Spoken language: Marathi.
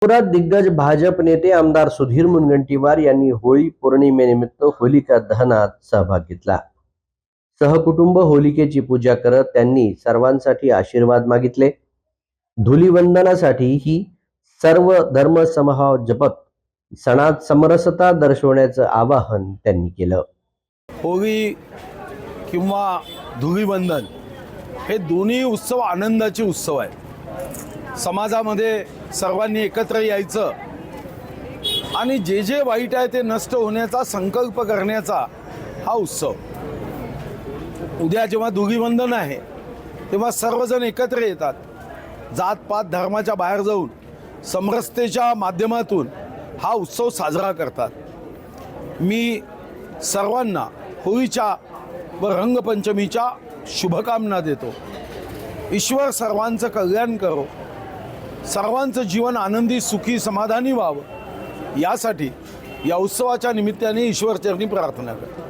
नागपुरात दिग्गज भाजप नेते आमदार सुधीर मुनगंटीवार यांनी होळी पौर्णिमेनिमित्त होलिका दहनात सहभाग घेतला। सहकुटुंब होलिकेची पूजा करत त्यांनी सर्वांसाठी आशीर्वाद मागितले। धुलीवंदनासाठी ही सर्व धर्म समभाव जपत सणात समरसता दर्शवण्याचं आवाहन त्यांनी केलं। होळी किंवा धुलीवंदन हे दोन्ही उत्सव आनंदाचे उत्सव आहे। समाजामध्ये सर्वांनी एकत्र यायचं आणि जे जे वाईट आहे ते नष्ट होण्याचा संकल्प करण्याचा हा उत्सव। उद्या जेव्हा धुलीवंदन आहे तेव्हा सर्वजण एकत्र येतात, जातपात धर्माच्या बाहेर जाऊन समरसतेच्या माध्यमातून हा उत्सव साजरा करतात। मी सर्वांना होळीच्या व रंगपंचमीच्या शुभकामना देतो। ईश्वर सर्वांचं कल्याण करो, सर्वांचं जीवन आनंदी सुखी समाधानी व्हावं, यासाठी या उत्सवाच्या निमित्ताने ईश्वरचरणी प्रार्थना करतो।